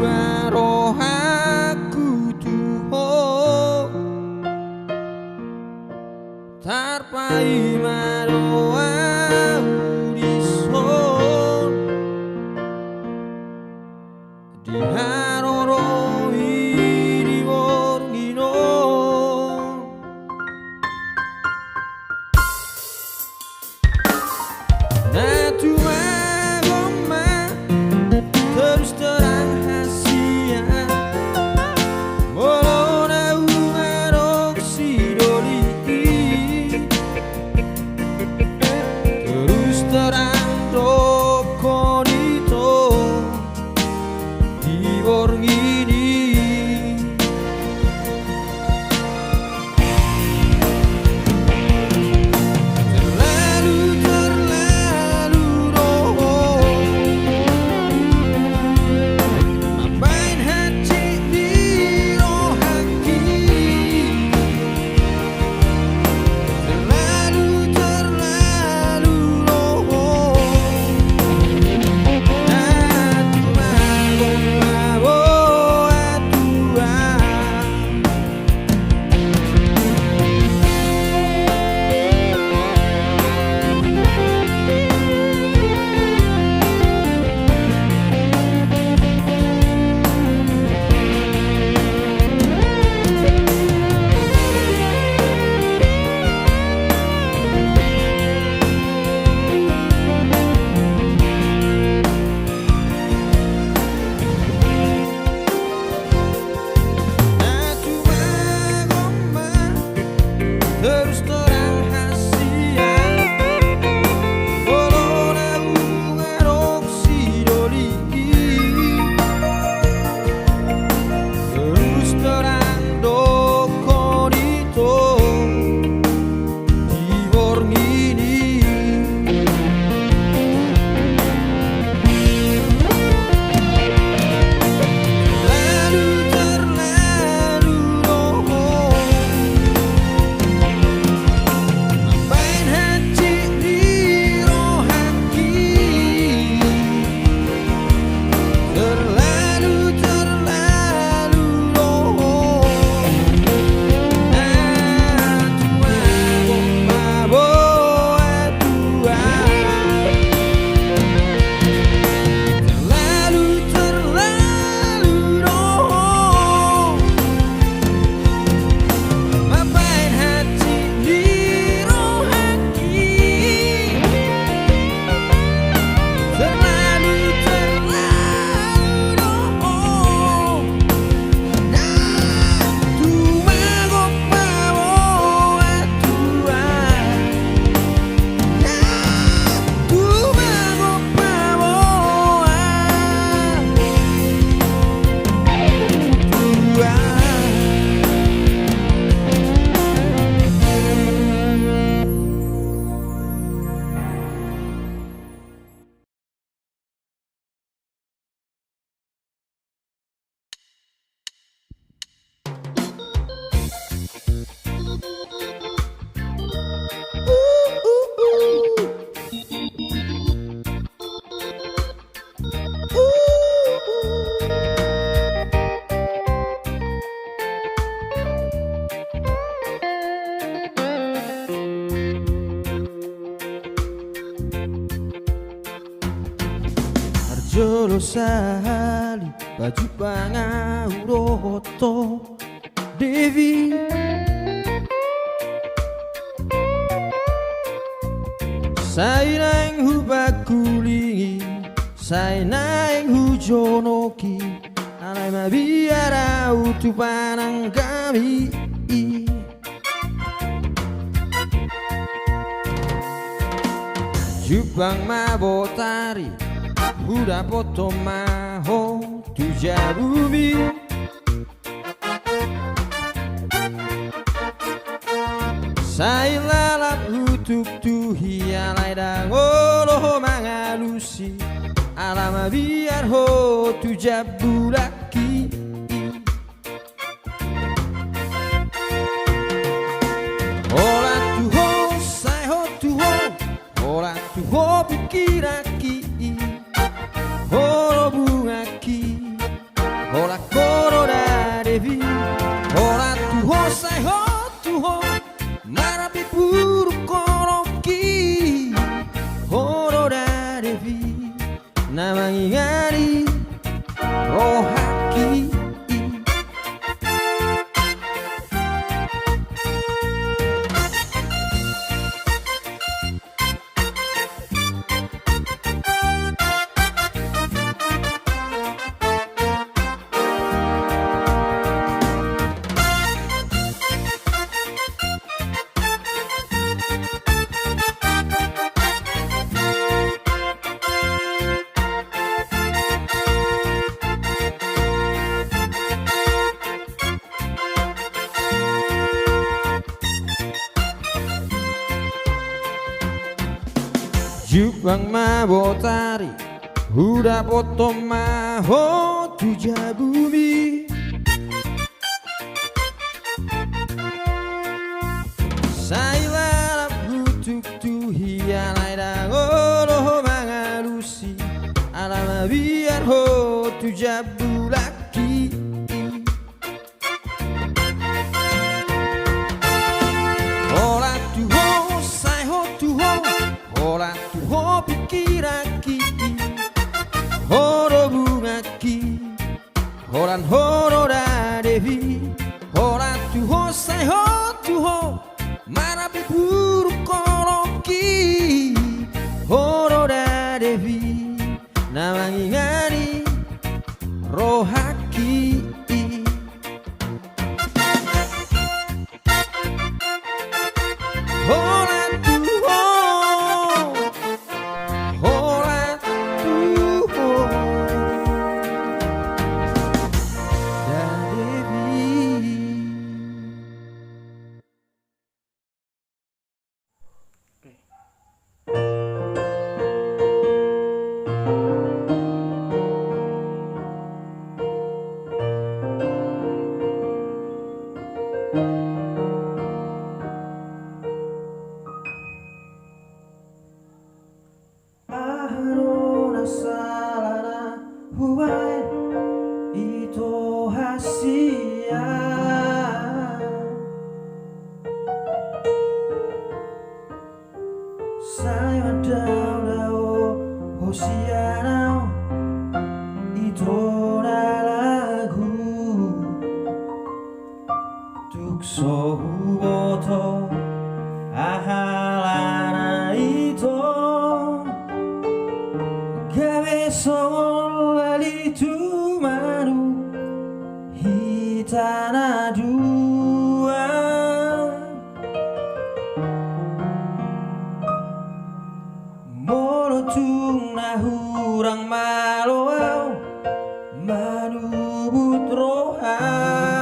karo aku tuh tarpai maroa udison di haroro iri borgino na tua goma terus terang hasia molona umarok sidoli terus terang dokonito di borgini terus terang hasia molona umarok sidoli terus terang dokonito di borgini Jolo sali baju pangauroto Devi sai nang hubakulingi sai nang hujonoki alai mabiara utu panang kami Jupang mabotari Buddha potomaho tuja bumi Sai lalap hutuk tuhi alai dangolo mangalusi Alama biar ho tuja bulaki Ola tuho sai ho tuho Ola tuho pikiraki Horo bungaki Jupang mabotari Huda poto maho tuja bumi Sailarap hutuk tuhian aida ngoro mangalusi Alama biar ho tuja bulaki Ora tuho sai ho tuho Ora tuho pikiraki Horo bungaki Horan horo da devi Ora tuho sai ho tuho Marapi buru koroki Horo da devi Namangi ngani rohaki Hora tuho Hora tuho Da devi Arona salana huai ito hasia Saya dao hosiana ito na lagu Tukso huboto ahalana ito Gawe solali tu maru hitana dua Moro tung na hurang maloau manubut roham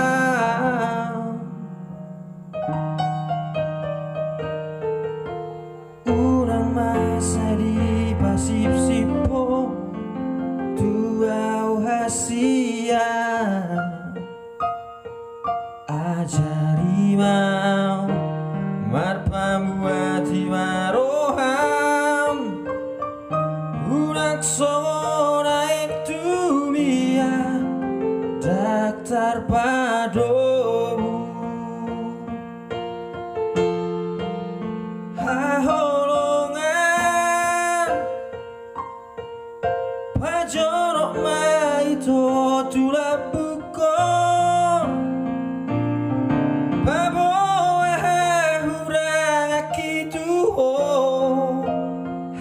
Urang masa di pasip-sipo Tuau hasia Ajari mau marpamuati maroham Unak sona itu mia Daktar padomu Haholongan Pajorok maito tulapukon Baboe hurang akituho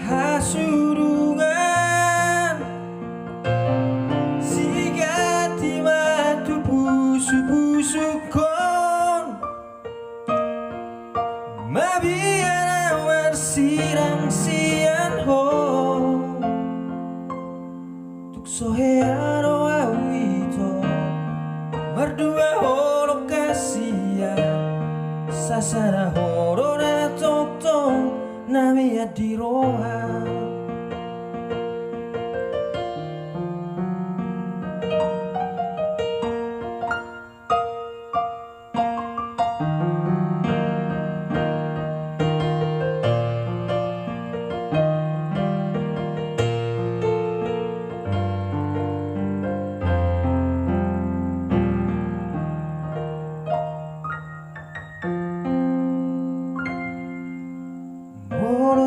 Hasurungan Sigati matu pusu-pusukon Mabiana warsirang sian ho Tuksoheano awito Mardua holo kasia Sasara horo na totong Nami adiroha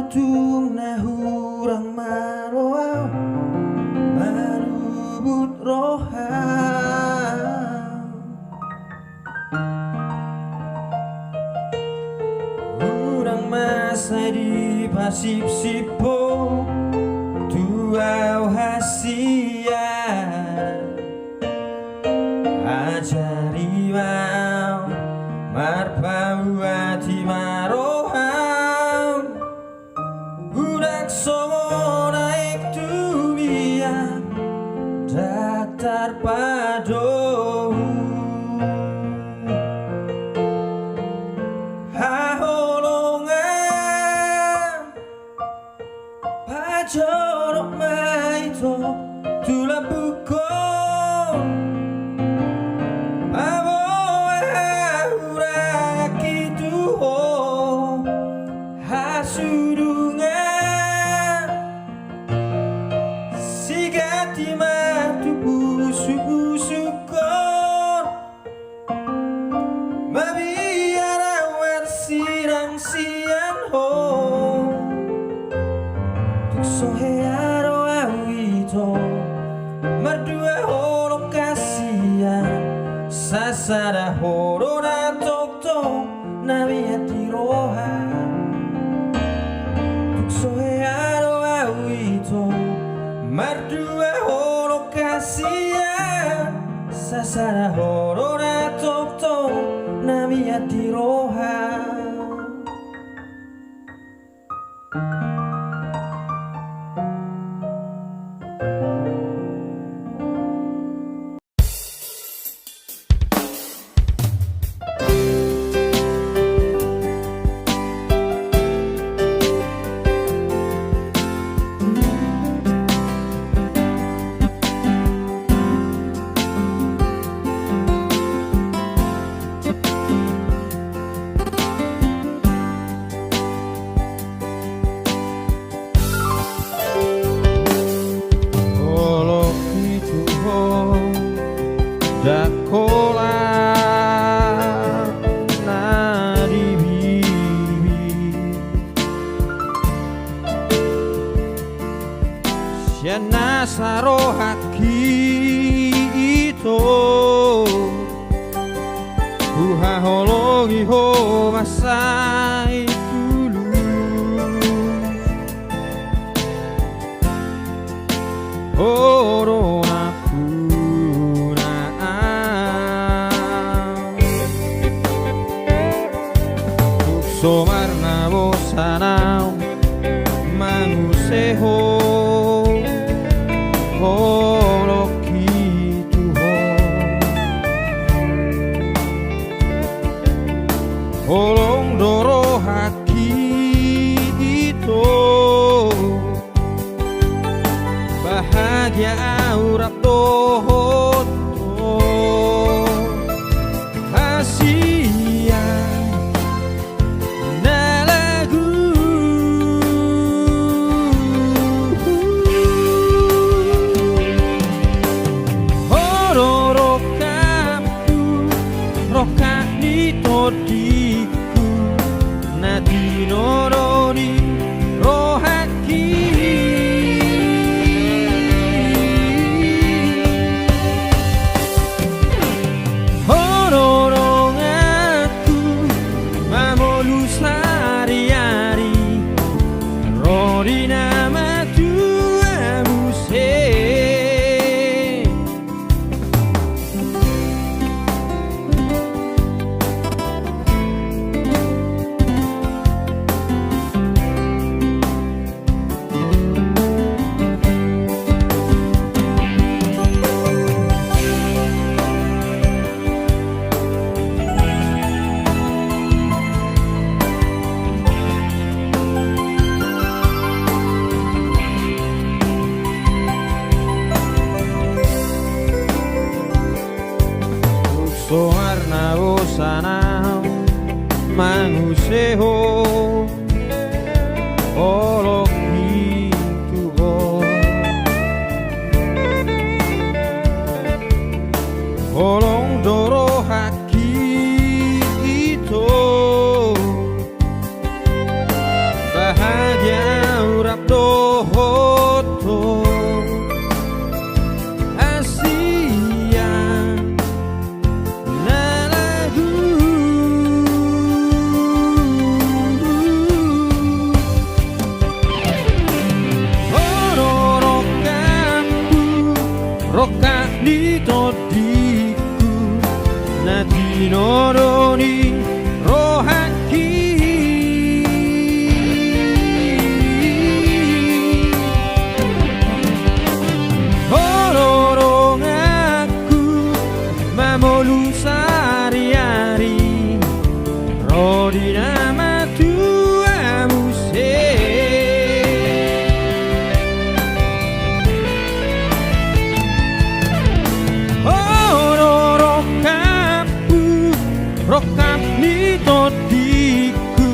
Tung na hurang maroau marubut roham Hurang masa di pasip-sipo Tuau hasia Ajari mau marpamuati maroham Udak songo naik tumia Daktar padomu Haholongan Sasada horona tokto nami atiroha Tuksoe aro awito Mardua horo kasihan Sasada horona tokto nami atiroha Dakola nadi bibi Siana saro haki ito Uha hologi ho masai tulus Oro Somarna bosanau manuseho holoki tuho holong doro haki itu bahagia urap doho Diku nadi noroni rohaki hororong aku mamolu sari-ari rodi nama tuamu se Soarna bosanau manuseho oloki tuho holong doro haki itu bahagia urap dohoto Roka di todiku nadi noroni rohaki hororong aku mamolu sari-ari rodi nama tuamu se Rokap ni todiku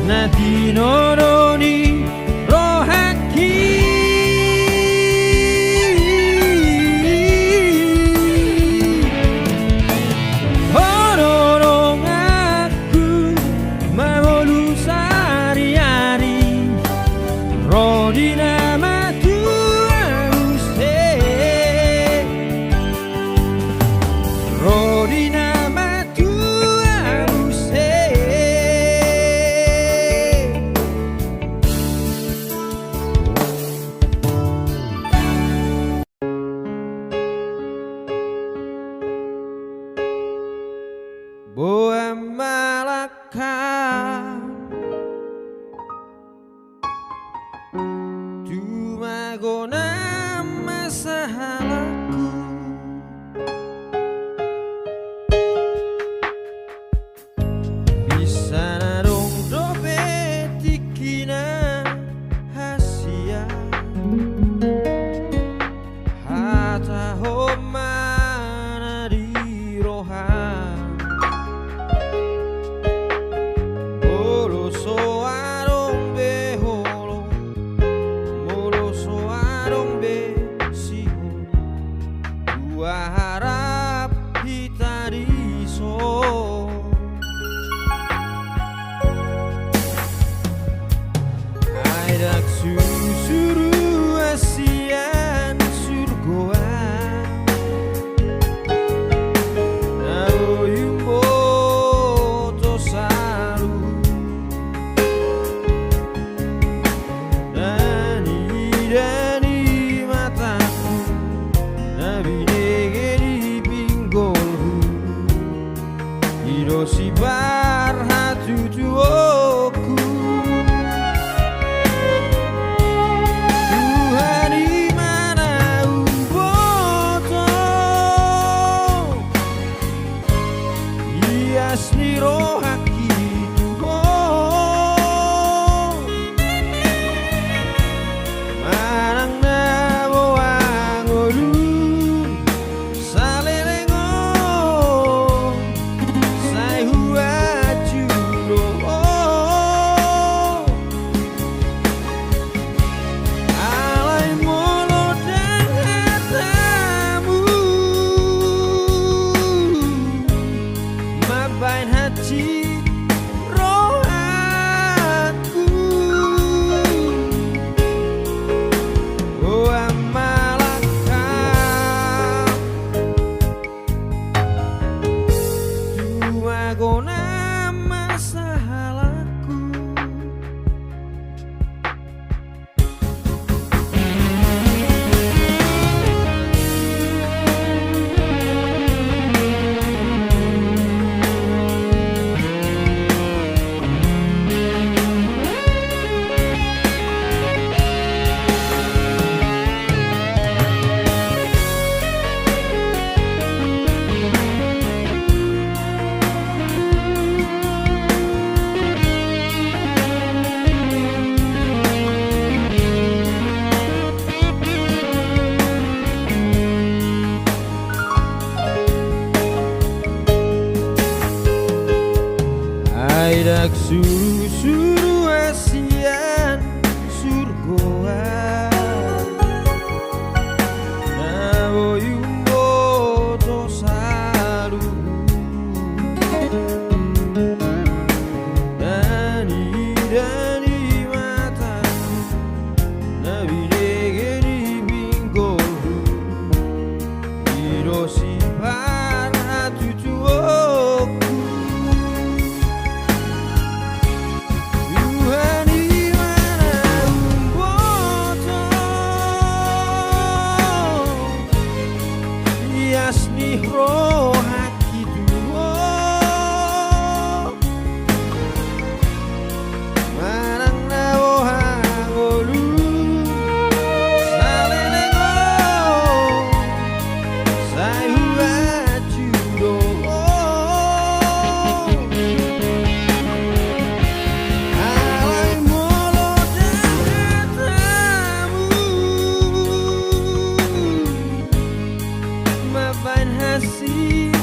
nadi noroni rohaki hororong aku mamolu sari-ari rodi nama tuamu se Rodina Matua Musik. Boa Malaka Tumagona masalahku, bisa narung dobe tikina hasia hata homana di rohan bolo so arong beholo molo so arong be siho tua harap hitariso aidak susuru asian surgoa nao yumbo to saru dani mataku nabi negeri pinggolku hiroshi bar hatu tuoku Tuhan di mana umboto Yasni rohaki tuho Marang na boang olu Salelengo Sai huaju loho Alai molo dan hatamu Mabain hati rohatku Boa Malaka Tumagona masalahku Aidak suru-suru asian surgoa Nabo yumbo to saru Dani mataku Nabi negeri pinggolku hiroshi bar hatu tuoku Tuhan di mana umboto Yasni rohaki tuho Marang na bohang olu Salelengo Sai huaju doho Alai molo dan hatamu Mabain hasil